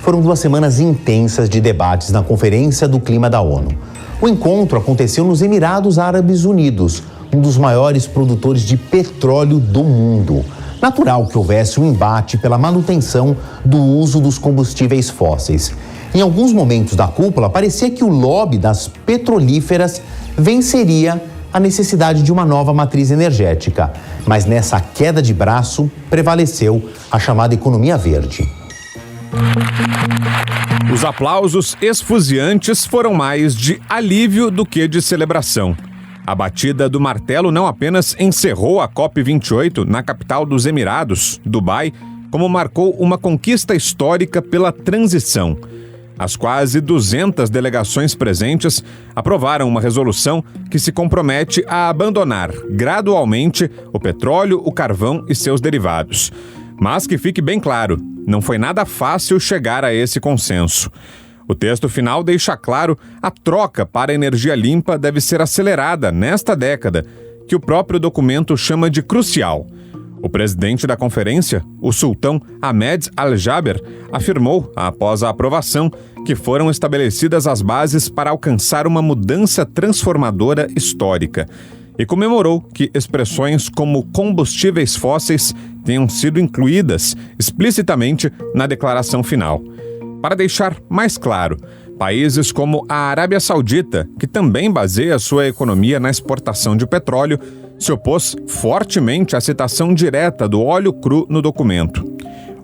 Foram 2 semanas intensas de debates na Conferência do Clima da ONU. O encontro aconteceu nos Emirados Árabes Unidos, um dos maiores produtores de petróleo do mundo. Natural que houvesse um embate pela manutenção do uso dos combustíveis fósseis. Em alguns momentos da cúpula, parecia que o lobby das petrolíferas venceria a necessidade de uma nova matriz energética. Mas nessa queda de braço, prevaleceu a chamada economia verde. Os aplausos esfuziantes foram mais de alívio do que de celebração. A batida do martelo não apenas encerrou a COP28 na capital dos Emirados, Dubai, como marcou uma conquista histórica pela transição. As quase 200 delegações presentes aprovaram uma resolução que se compromete a abandonar gradualmente o petróleo, o carvão e seus derivados. Mas que fique bem claro, não foi nada fácil chegar a esse consenso. O texto final deixa claro a troca para a energia limpa deve ser acelerada nesta década, que o próprio documento chama de crucial. O presidente da conferência, o sultão Ahmed Al-Jaber, afirmou, após a aprovação, que foram estabelecidas as bases para alcançar uma mudança transformadora histórica e comemorou que expressões como combustíveis fósseis tenham sido incluídas explicitamente na declaração final. Para deixar mais claro, países como a Arábia Saudita, que também baseia sua economia na exportação de petróleo, se opôs fortemente à citação direta do óleo cru no documento.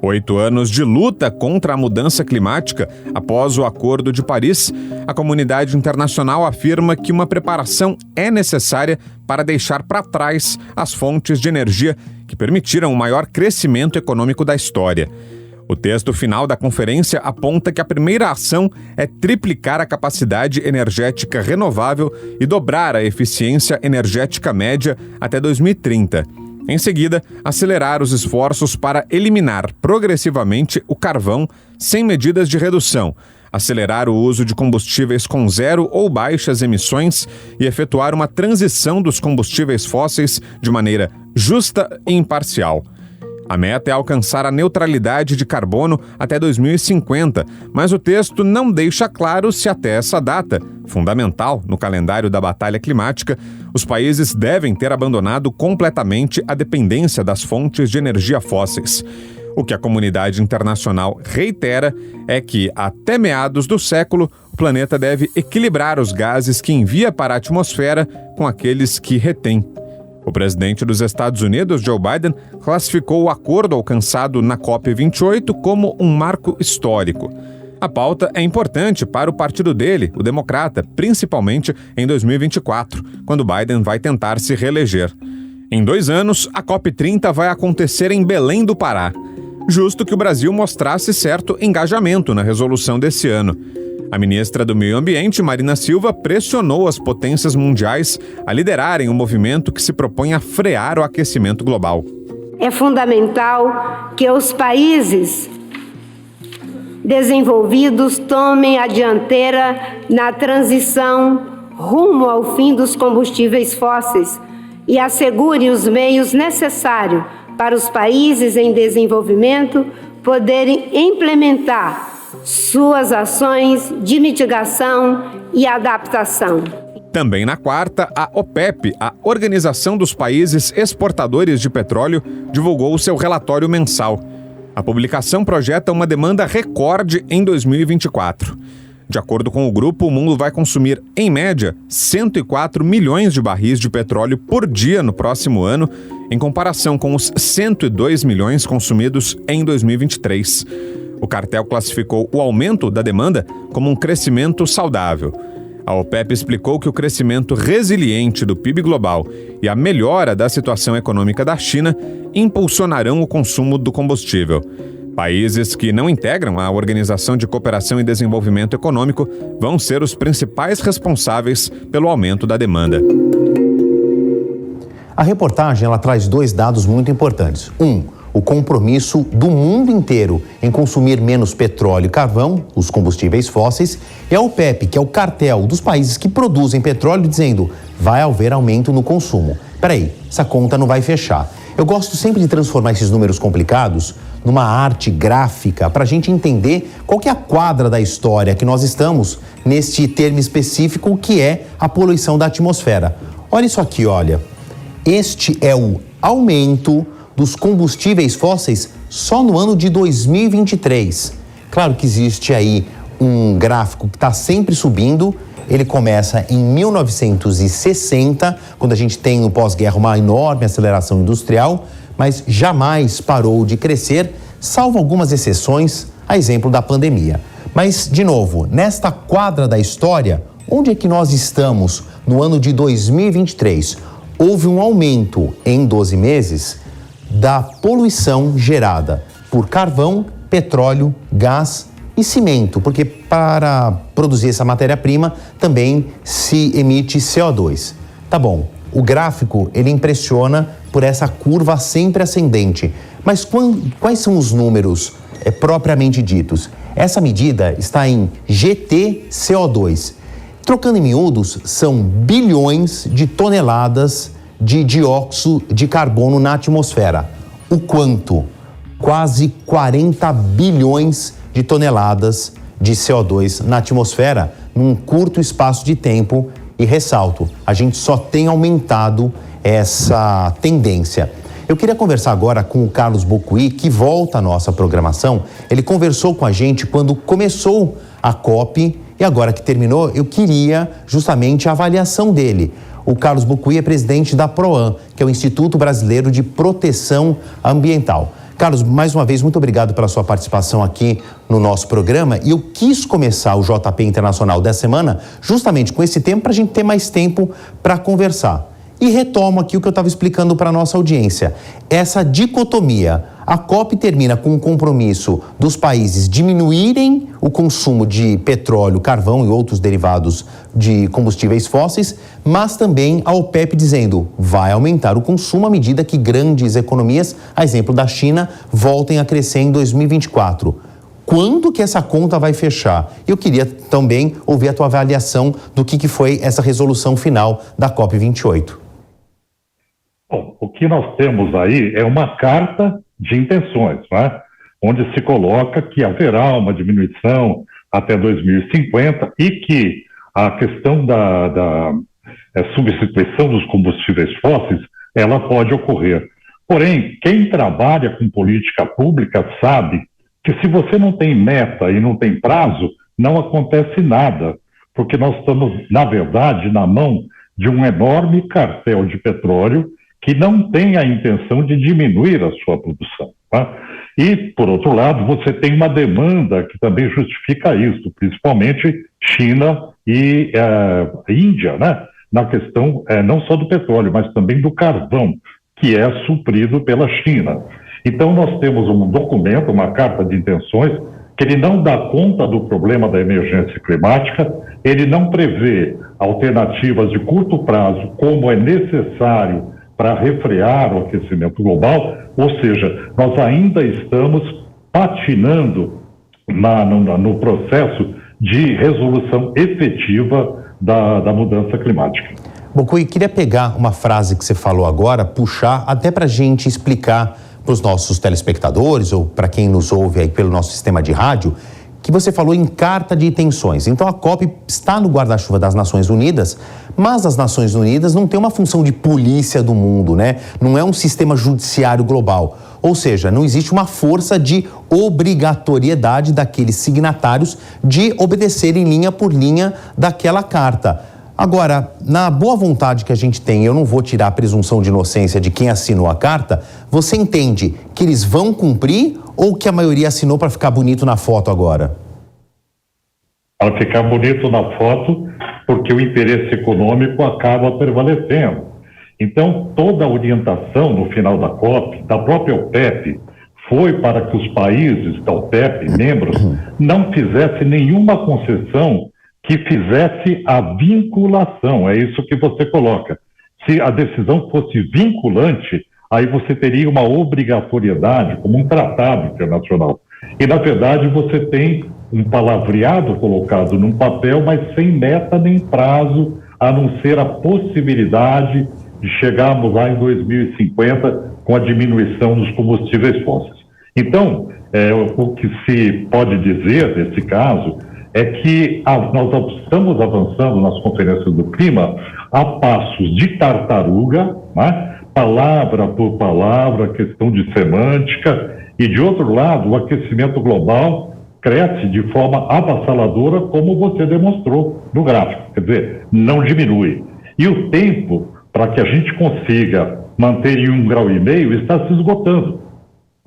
8 anos de luta contra a mudança climática após o Acordo de Paris, a comunidade internacional afirma que uma preparação é necessária para deixar para trás as fontes de energia que permitiram o maior crescimento econômico da história. O texto final da conferência aponta que a primeira ação é triplicar a capacidade energética renovável e dobrar a eficiência energética média até 2030. Em seguida, acelerar os esforços para eliminar progressivamente o carvão sem medidas de redução, acelerar o uso de combustíveis com zero ou baixas emissões e efetuar uma transição dos combustíveis fósseis de maneira justa e imparcial. A meta é alcançar a neutralidade de carbono até 2050, mas o texto não deixa claro se até essa data, fundamental no calendário da batalha climática, os países devem ter abandonado completamente a dependência das fontes de energia fósseis. O que a comunidade internacional reitera é que, até meados do século, o planeta deve equilibrar os gases que envia para a atmosfera com aqueles que retém. O presidente dos Estados Unidos, Joe Biden, classificou o acordo alcançado na COP28 como um marco histórico. A pauta é importante para o partido dele, o Democrata, principalmente em 2024, quando Biden vai tentar se reeleger. Em 2 anos, a COP30 vai acontecer em Belém do Pará. Justo que o Brasil mostrasse certo engajamento na resolução desse ano. A ministra do Meio Ambiente, Marina Silva, pressionou as potências mundiais a liderarem um movimento que se propõe a frear o aquecimento global. É fundamental que os países desenvolvidos tomem a dianteira na transição rumo ao fim dos combustíveis fósseis e assegurem os meios necessários para os países em desenvolvimento poderem implementar suas ações de mitigação e adaptação. Também na quarta, a OPEP, a Organização dos Países Exportadores de Petróleo, divulgou seu relatório mensal. A publicação projeta uma demanda recorde em 2024. De acordo com o grupo, o mundo vai consumir, em média, 104 milhões de barris de petróleo por dia no próximo ano, em comparação com os 102 milhões consumidos em 2023. O cartel classificou o aumento da demanda como um crescimento saudável. A OPEP explicou que o crescimento resiliente do PIB global e a melhora da situação econômica da China impulsionarão o consumo do combustível. Países que não integram a Organização de Cooperação e Desenvolvimento Econômico vão ser os principais responsáveis pelo aumento da demanda. A reportagem ela traz 2 dados muito importantes. O compromisso do mundo inteiro em consumir menos petróleo e carvão, os combustíveis fósseis, e a OPEP, que é o cartel dos países que produzem petróleo, dizendo vai haver aumento no consumo. Peraí, essa conta não vai fechar. Eu gosto sempre de transformar esses números complicados numa arte gráfica para a gente entender qual que é a quadra da história que nós estamos neste termo específico que é a poluição da atmosfera. Olha isso aqui, olha. Este é o aumento dos combustíveis fósseis só no ano de 2023. Claro que existe aí um gráfico que está sempre subindo. Ele começa em 1960, quando a gente tem no pós-guerra uma enorme aceleração industrial, mas jamais parou de crescer, salvo algumas exceções, a exemplo da pandemia. Mas, de novo, nesta quadra da história, onde é que nós estamos no ano de 2023? Houve um aumento em 12 meses da poluição gerada por carvão, petróleo, gás e cimento, porque para produzir essa matéria-prima também se emite CO2. Tá bom, o gráfico ele impressiona por essa curva sempre ascendente, mas quais são os números propriamente ditos? Essa medida está em GTCO2. Trocando em miúdos, são bilhões de toneladas de dióxido de carbono na atmosfera. O quanto? Quase 40 bilhões de toneladas de CO2 na atmosfera num curto espaço de tempo. E ressalto, a gente só tem aumentado essa tendência. Eu queria conversar agora com o Carlos Bocuí, que volta à nossa programação. Ele conversou com a gente quando começou a COP e agora que terminou, eu queria justamente a avaliação dele. O Carlos Bocuí é presidente da PROAM, que é o Instituto Brasileiro de Proteção Ambiental. Carlos, mais uma vez, muito obrigado pela sua participação aqui no nosso programa. E eu quis começar o JP Internacional dessa semana justamente com esse tema para a gente ter mais tempo para conversar. E retomo aqui o que eu estava explicando para a nossa audiência. Essa dicotomia. A COP termina com um compromisso dos países diminuírem o consumo de petróleo, carvão e outros derivados de combustíveis fósseis, mas também a OPEP dizendo vai aumentar o consumo à medida que grandes economias, a exemplo da China, voltem a crescer em 2024. Quando que essa conta vai fechar? Eu queria também ouvir a tua avaliação do que foi essa resolução final da COP28. Bom, o que nós temos aí é uma carta de intenções, né? Onde se coloca que haverá uma diminuição até 2050 e que a questão da substituição dos combustíveis fósseis, ela pode ocorrer. Porém, quem trabalha com política pública sabe que se você não tem meta e não tem prazo, não acontece nada, porque nós estamos, na verdade, na mão de um enorme cartel de petróleo que não tem a intenção de diminuir a sua produção. Tá? E, por outro lado, você tem uma demanda que também justifica isso, principalmente China e Índia, né? Na questão não só do petróleo, mas também do carvão, que é suprido pela China. Então, nós temos um documento, uma carta de intenções, que ele não dá conta do problema da emergência climática, ele não prevê alternativas de curto prazo, como é necessário para refrear o aquecimento global, ou seja, nós ainda estamos patinando no processo de resolução efetiva da mudança climática. Bocuí, queria pegar uma frase que você falou agora, puxar até para a gente explicar para os nossos telespectadores ou para quem nos ouve aí pelo nosso sistema de rádio, que você falou em carta de intenções. Então a COP está no guarda-chuva das Nações Unidas, mas as Nações Unidas não têm uma função de polícia do mundo, né? Não é um sistema judiciário global. Ou seja, não existe uma força de obrigatoriedade daqueles signatários de obedecerem linha por linha daquela carta. Agora, na boa vontade que a gente tem, eu não vou tirar a presunção de inocência de quem assinou a carta, você entende que eles vão cumprir ou que a maioria assinou para ficar bonito na foto agora? Para ficar bonito na foto, porque o interesse econômico acaba prevalecendo. Então, toda a orientação no final da COP, da própria OPEP, foi para que os países da OPEP, membros, não fizessem nenhuma concessão que fizesse a vinculação, é isso que você coloca. Se a decisão fosse vinculante, aí você teria uma obrigatoriedade, como um tratado internacional. E, na verdade, você tem um palavreado colocado num papel, mas sem meta nem prazo, a não ser a possibilidade de chegarmos lá em 2050 com a diminuição dos combustíveis fósseis. Então, o que se pode dizer nesse caso é que nós estamos avançando nas conferências do clima a passos de tartaruga, né? Palavra por palavra, questão de semântica, e de outro lado, o aquecimento global cresce de forma avassaladora, como você demonstrou no gráfico, quer dizer, não diminui. E o tempo para que a gente consiga manter em 1,5 grau está se esgotando.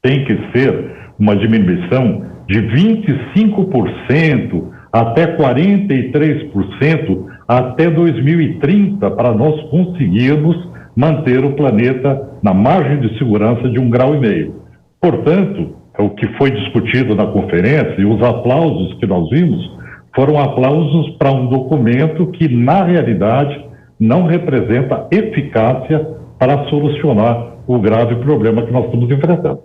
Tem que ser uma diminuição de 25% até 43% até 2030 para nós conseguirmos manter o planeta na margem de segurança de 1,5 grau. Portanto, o que foi discutido na conferência e os aplausos que nós vimos foram aplausos para um documento que, na realidade, não representa eficácia para solucionar o grave problema que nós estamos enfrentando.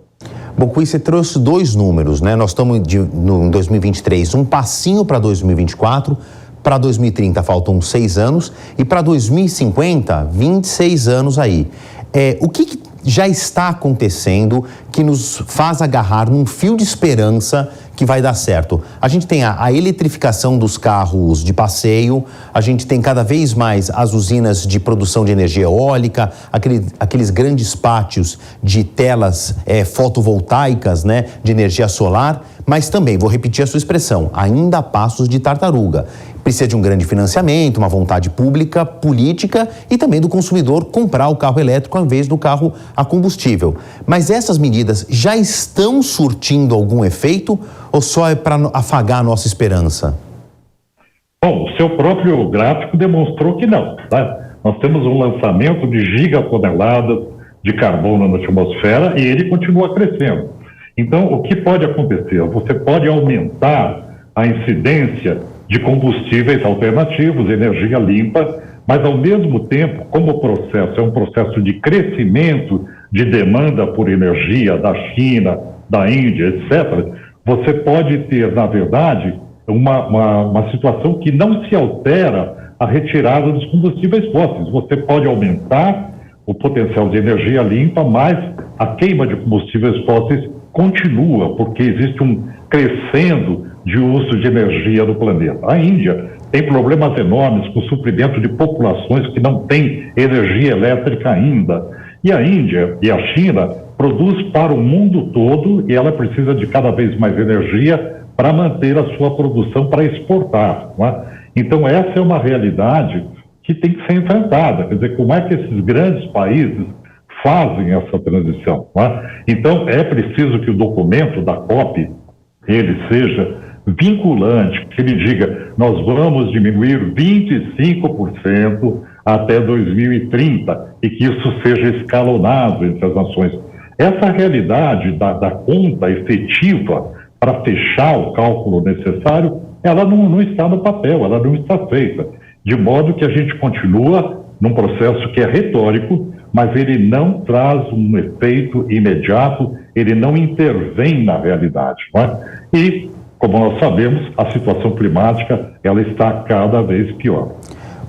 Bocuí, você trouxe 2 números, né? Nós estamos em 2023, um passinho para 2024, para 2030 faltam 6 anos e para 2050, 26 anos aí. O que já está acontecendo que nos faz agarrar num fio de esperança que vai dar certo? A gente tem a eletrificação dos carros de passeio, a gente tem cada vez mais as usinas de produção de energia eólica, aqueles grandes pátios de telas fotovoltaicas, né, de energia solar, mas também, vou repetir a sua expressão, ainda a passos de tartaruga. Precisa de um grande financiamento, uma vontade pública, política e também do consumidor comprar o carro elétrico ao invés do carro a combustível. Mas essas medidas já estão surtindo algum efeito ou só é para afagar a nossa esperança? Bom, o seu próprio gráfico demonstrou que não, tá? Nós temos um lançamento de gigatoneladas de carbono na atmosfera e ele continua crescendo. Então, o que pode acontecer? Você pode aumentar a incidência de combustíveis alternativos, energia limpa, mas ao mesmo tempo, como o processo é um processo de crescimento de demanda por energia da China, da Índia, etc., você pode ter, na verdade, uma situação que não se altera a retirada dos combustíveis fósseis. Você pode aumentar o potencial de energia limpa, mas a queima de combustíveis fósseis continua, porque existe um crescendo de uso de energia no planeta. A Índia tem problemas enormes com o suprimento de populações que não têm energia elétrica ainda. E a Índia e a China produz para o mundo todo e ela precisa de cada vez mais energia para manter a sua produção para exportar, não é? Então essa é uma realidade que tem que ser enfrentada. Quer dizer, como é que esses grandes países fazem essa transição, não é? Então é preciso que o documento da COP ele seja vinculante, que ele diga, nós vamos diminuir 25% até 2030 e que isso seja escalonado entre as nações. Essa realidade da conta efetiva para fechar o cálculo necessário, ela não está no papel, ela não está feita. De modo que a gente continua num processo que é retórico, mas ele não traz um efeito imediato, ele não intervém na realidade, não é? E, como nós sabemos, a situação climática ela está cada vez pior.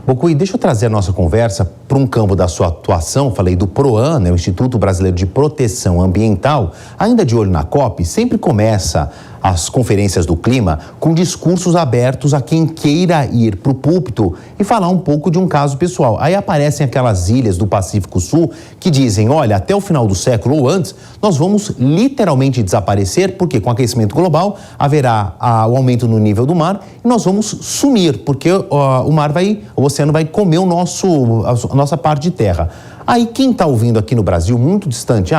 Bocuí, deixa eu trazer a nossa conversa para um campo da sua atuação. Falei do PROAN, né, o Instituto Brasileiro de Proteção Ambiental. Ainda de olho na COP, sempre começa as conferências do clima com discursos abertos a quem queira ir para o púlpito e falar um pouco de um caso pessoal. Aí aparecem aquelas ilhas do Pacífico Sul que dizem, olha, até o final do século ou antes, nós vamos literalmente desaparecer, porque com o aquecimento global haverá o aumento no nível do mar e nós vamos sumir, porque o oceano vai comer a nossa parte de terra. Aí quem está ouvindo aqui no Brasil, muito distante,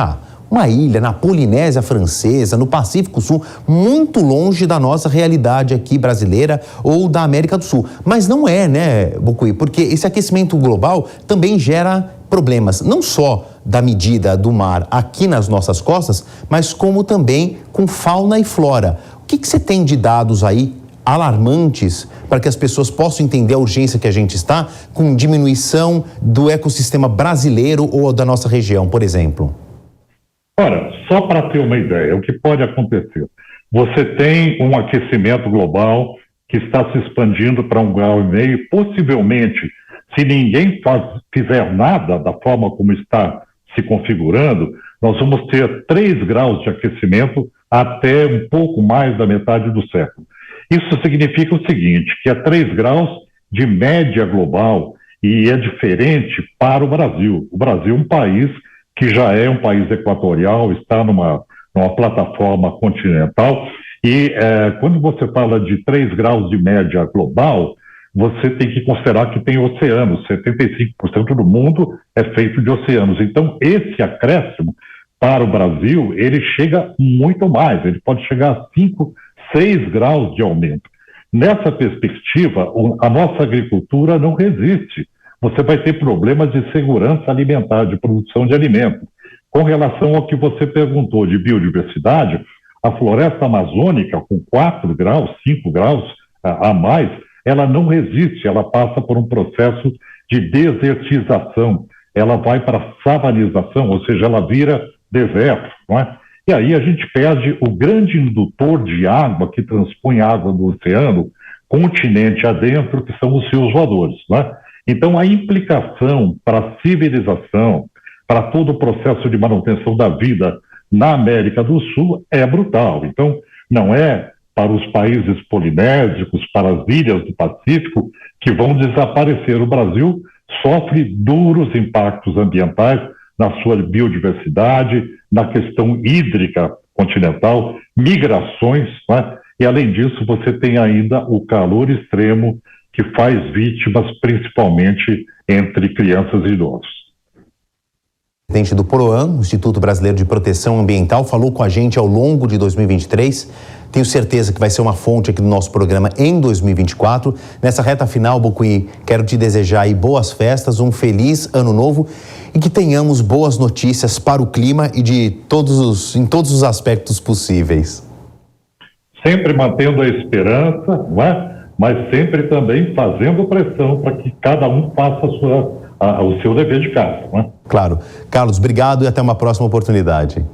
uma ilha na Polinésia Francesa, no Pacífico Sul, muito longe da nossa realidade aqui brasileira ou da América do Sul. Mas não é, né, Bocuí? Porque esse aquecimento global também gera problemas, não só da medida do mar aqui nas nossas costas, mas como também com fauna e flora. O que você tem de dados aí alarmantes para que as pessoas possam entender a urgência que a gente está com diminuição do ecossistema brasileiro ou da nossa região, por exemplo? Ora, só para ter uma ideia, o que pode acontecer? Você tem um aquecimento global que está se expandindo para 1,5 grau, possivelmente, se ninguém fizer nada da forma como está se configurando, nós vamos ter 3 graus de aquecimento até um pouco mais da metade do século. Isso significa o seguinte, que é 3 graus de média global e é diferente para o Brasil. O Brasil é um país que já é um país equatorial, está numa plataforma continental e quando você fala de 3 graus de média global, você tem que considerar que tem oceanos, 75% do mundo é feito de oceanos. Então, esse acréscimo para o Brasil, ele chega muito mais, ele pode chegar a 5, 6 graus de aumento. Nessa perspectiva, a nossa agricultura não resiste. Você vai ter problemas de segurança alimentar, de produção de alimentos. Com relação ao que você perguntou de biodiversidade, a floresta amazônica, com 4 graus, 5 graus a mais, ela não resiste, ela passa por um processo de desertização, ela vai para a savanização, ou seja, ela vira deserto, não é? E aí a gente perde o grande indutor de água que transpõe água do oceano, continente adentro, que são os rios voadores, não é? Então a implicação para a civilização, para todo o processo de manutenção da vida na América do Sul é brutal. Então não é para os países polinésicos, para as ilhas do Pacífico, que vão desaparecer. O Brasil sofre duros impactos ambientais na sua biodiversidade, na questão hídrica continental, migrações, né? E além disso você tem ainda o calor extremo que faz vítimas principalmente entre crianças e idosos. O presidente do PROAM, Instituto Brasileiro de Proteção Ambiental, falou com a gente ao longo de 2023. Tenho certeza que vai ser uma fonte aqui do nosso programa em 2024. Nessa reta final, Bocuí, quero te desejar aí boas festas, um feliz ano novo e que tenhamos boas notícias para o clima e em todos os aspectos possíveis. Sempre mantendo a esperança, não é? Mas sempre também fazendo pressão para que cada um faça o seu dever de casa, não é? Claro. Carlos, obrigado e até uma próxima oportunidade.